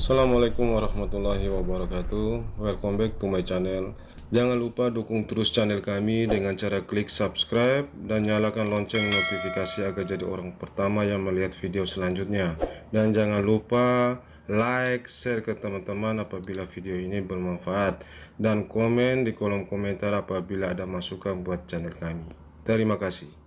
Assalamualaikum warahmatullahi wabarakatuh. Welcome back to my channel. Jangan lupa dukung terus channel kami dengan cara klik subscribe dan nyalakan lonceng notifikasi agar jadi orang pertama yang melihat video selanjutnya. Dan jangan lupa like, share ke teman-teman apabila video ini bermanfaat, dan komen di kolom komentar apabila ada masukan buat channel kami. Terima kasih.